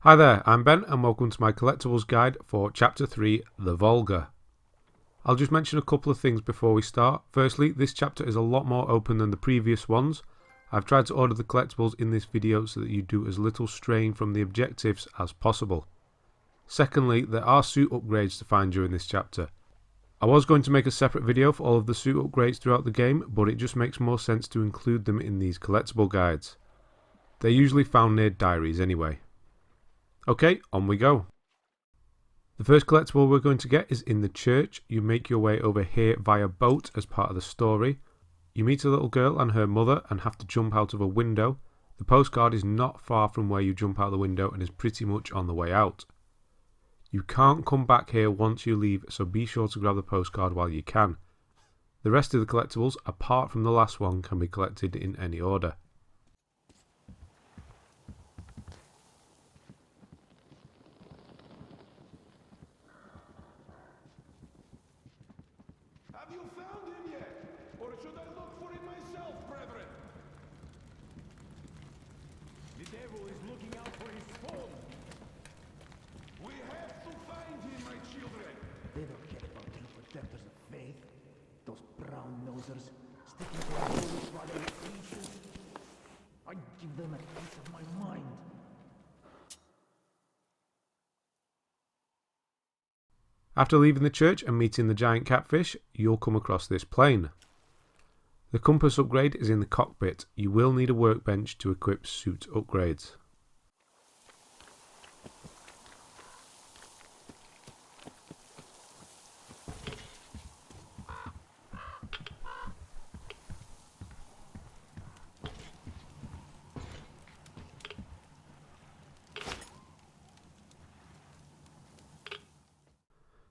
Hi there, I'm Ben and welcome to my collectibles guide for Chapter 3, The Volga. I'll just mention a couple of things before we start. Firstly, this chapter is a lot more open than the previous ones. I've tried to order the collectibles in this video so that you do as little straying from the objectives as possible. Secondly, there are suit upgrades to find during this chapter. I was going to make a separate video for all of the suit upgrades throughout the game, but it just makes more sense to include them in these collectible guides. They're usually found near diaries anyway. Okay, on we go. The first collectible we're going to get is in the church. You make your way over here via boat as part of the story. You meet a little girl and her mother and have to jump out of a window. The postcard is not far from where you jump out the window and is pretty much on the way out. You can't come back here once you leave, so be sure to grab the postcard while you can. The rest of the collectibles, apart from the last one, can be collected in any order. Have you found him yet? Or should I look for him myself, brethren? The devil is looking out for his spawn. We have to find him, my children. They don't care about true protectors of faith. Those brown-nosers sticking to our rules while they're ancient. I give them a piece of my mind. After leaving the church and meeting the giant catfish, you'll come across this plane. The compass upgrade is in the cockpit. You will need a workbench to equip suit upgrades.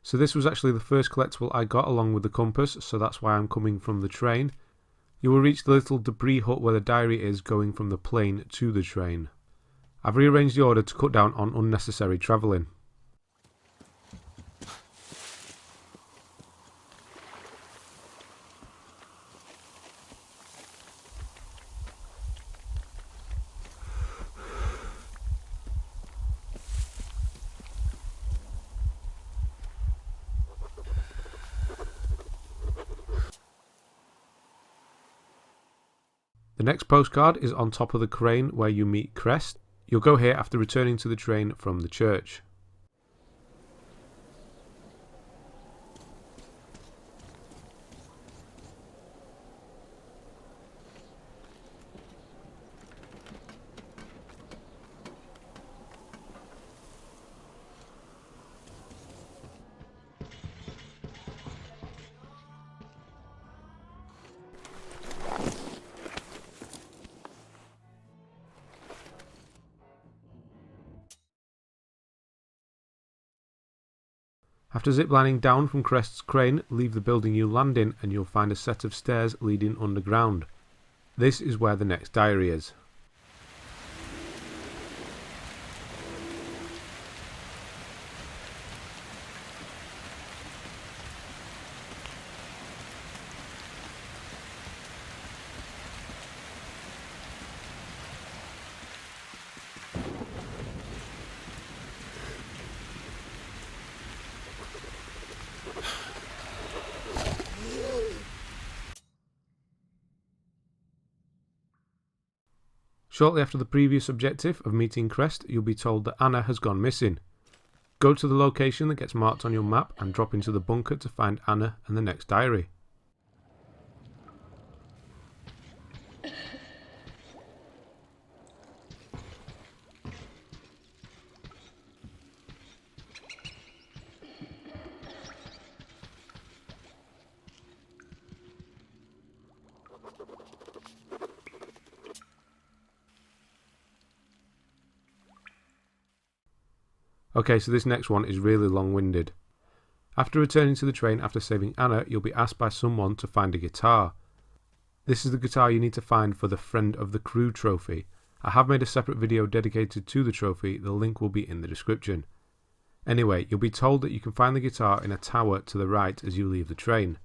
So this was actually the first collectible I got along with the compass, so that's why I'm coming from the train. You will reach the little debris hut where the diary is going from the plane to the train. I've rearranged the order to cut down on unnecessary travelling. The next postcard is on top of the crane where you meet Crest. You'll go here after returning to the train from the church. After ziplining down from Crest's crane, leave the building you land in and you'll find a set of stairs leading underground. This is where the next diary is. Shortly after the previous objective of meeting Crest, you'll be told that Anna has gone missing. Go to the location that gets marked on your map and drop into the bunker to find Anna and the next diary. Okay, so this next one is really long-winded. After returning to the train after saving Anna, you'll be asked by someone to find a guitar. This is the guitar you need to find for the Friend of the Crew trophy. I have made a separate video dedicated to the trophy, the link will be in the description. Anyway, you'll be told that you can find the guitar in a tower to the right as you leave the train.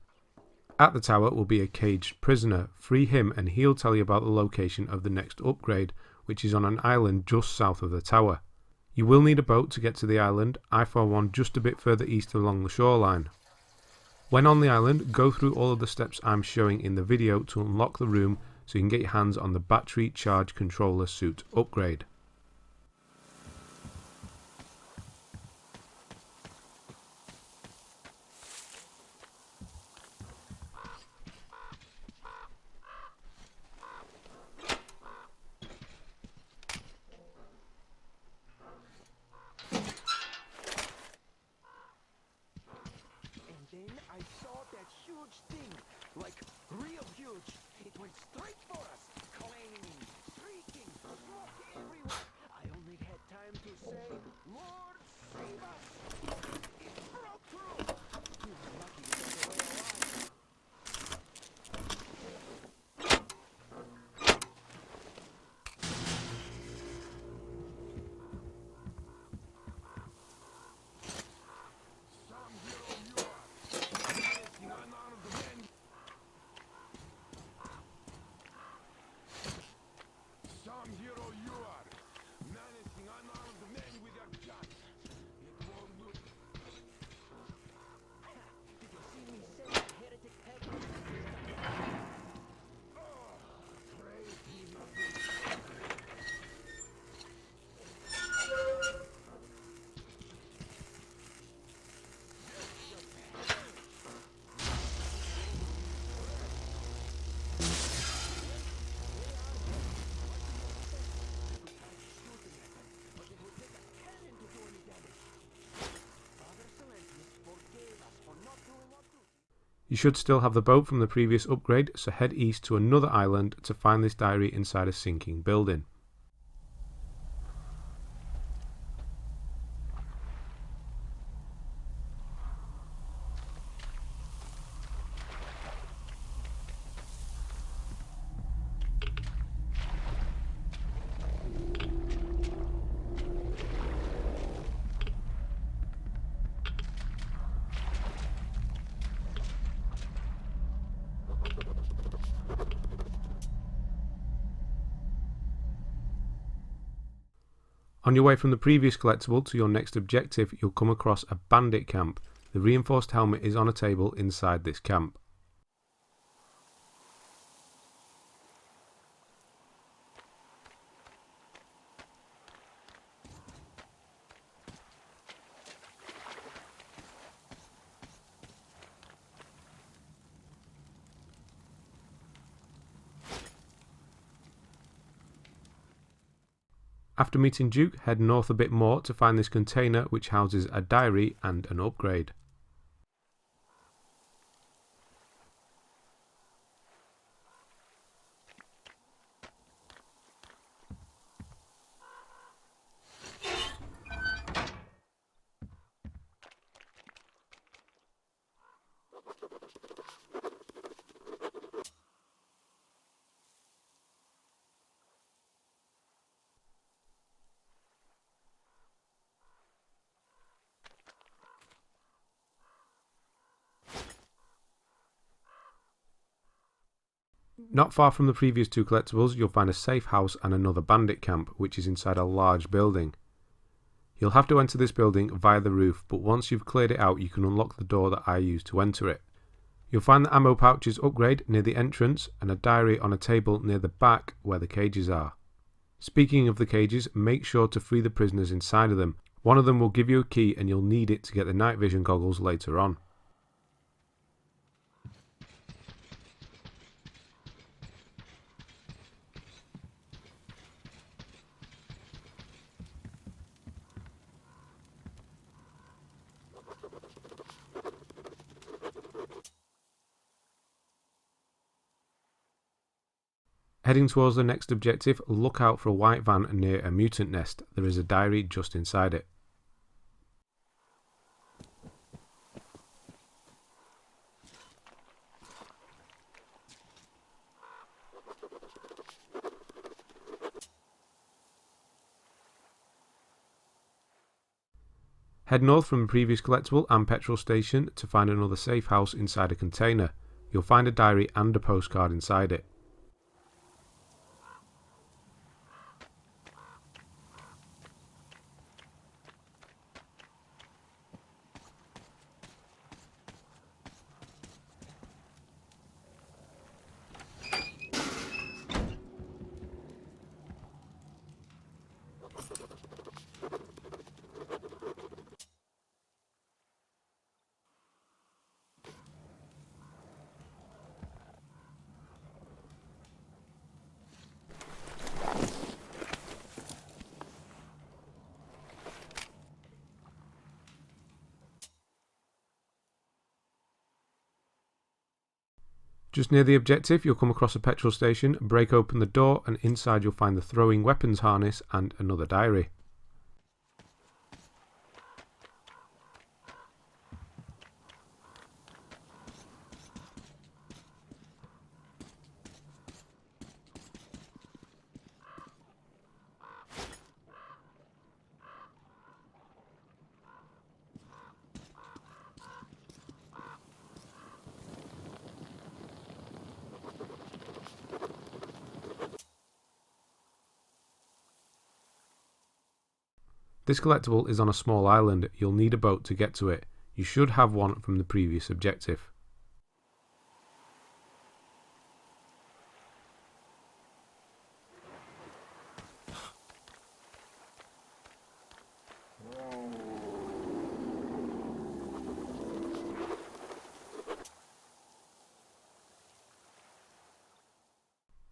At the tower will be a caged prisoner. Free him and he'll tell you about the location of the next upgrade, which is on an island just south of the tower. You will need a boat to get to the island. I found one just a bit further east along the shoreline. When on the island, go through all of the steps I'm showing in the video to unlock the room so you can get your hands on the battery charge controller suit upgrade. Then I saw that huge thing, like real huge. It went straight for us, clanging, shrieking, smoke everywhere. I only had time to say, Lord, save us! It broke through! We were lucky to get away alive. Some hero you are, menacing unarmed men with your guns. It won't look. Did you see me say that heretic head? Praise be nothing. You should still have the boat from the previous upgrade, so head east to another island to find this diary inside a sinking building. On your way from the previous collectible to your next objective, you'll come across a bandit camp. The reinforced helmet is on a table inside this camp. After meeting Duke, head north a bit more to find this container which houses a diary and an upgrade. Not far from the previous two collectibles, you'll find a safe house and another bandit camp, which is inside a large building. You'll have to enter this building via the roof, but once you've cleared it out, you can unlock the door that I used to enter it. You'll find the ammo pouches upgrade near the entrance and a diary on a table near the back where the cages are. Speaking of the cages, make sure to free the prisoners inside of them. One of them will give you a key and you'll need it to get the night vision goggles later on. Heading towards the next objective, look out for a white van near a mutant nest. There is a diary just inside it. Head north from the previous collectible and petrol station to find another safe house inside a container. You'll find a diary and a postcard inside it. Just near the objective you'll come across a petrol station, break open the door and inside you'll find the throwing weapons harness and another diary. This collectible is on a small island. You'll need a boat to get to it. You should have one from the previous objective.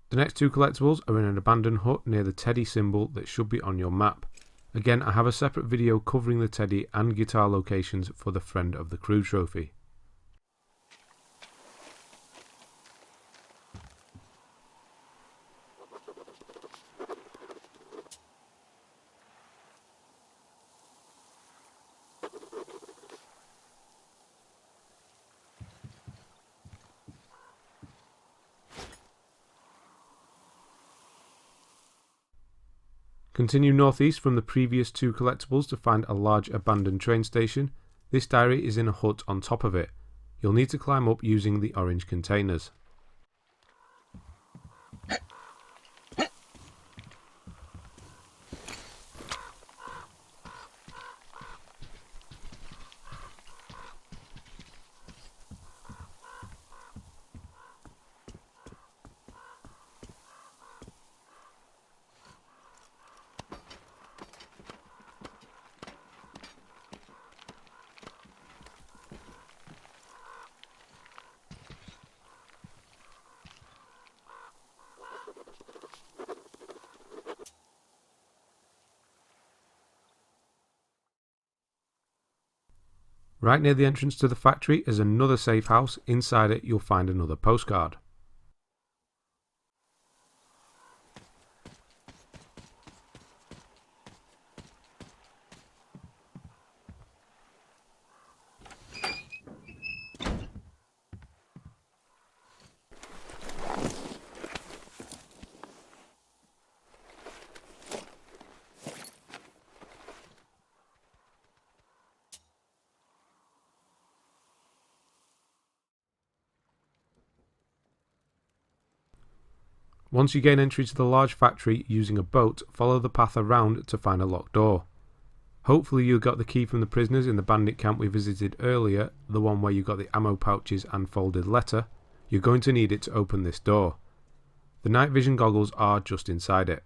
The next two collectibles are in an abandoned hut near the teddy symbol that should be on your map. Again, I have a separate video covering the teddy and guitar locations for the Friend of the Crew trophy. Continue northeast from the previous two collectibles to find a large abandoned train station. This diary is in a hut on top of it. You'll need to climb up using the orange containers. Right near the entrance to the factory is another safe house. Inside it you'll find another postcard. Once you gain entry to the large factory using a boat, follow the path around to find a locked door. Hopefully you got the key from the prisoners in the bandit camp we visited earlier, the one where you got the ammo pouches and folded letter. You're going to need it to open this door. The night vision goggles are just inside it.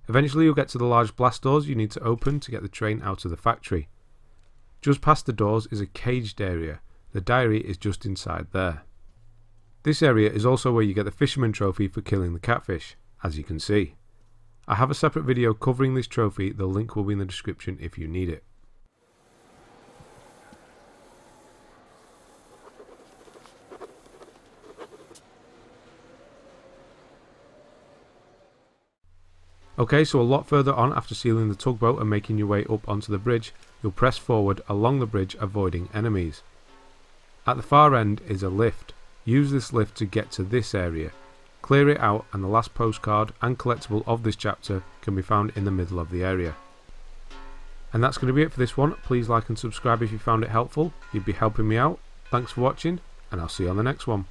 Eventually you'll get to the large blast doors you need to open to get the train out of the factory. Just past the doors is a caged area. The diary is just inside there. This area is also where you get the fisherman trophy for killing the catfish, as you can see. I have a separate video covering this trophy, the link will be in the description if you need it. Okay, so a lot further on, after sealing the tugboat and making your way up onto the bridge, you'll press forward along the bridge avoiding enemies. At the far end is a lift. Use this lift to get to this area. Clear it out and the last postcard and collectible of this chapter can be found in the middle of the area. And that's going to be it for this one. Please like and subscribe if you found it helpful. You'd be helping me out. Thanks for watching and I'll see you on the next one.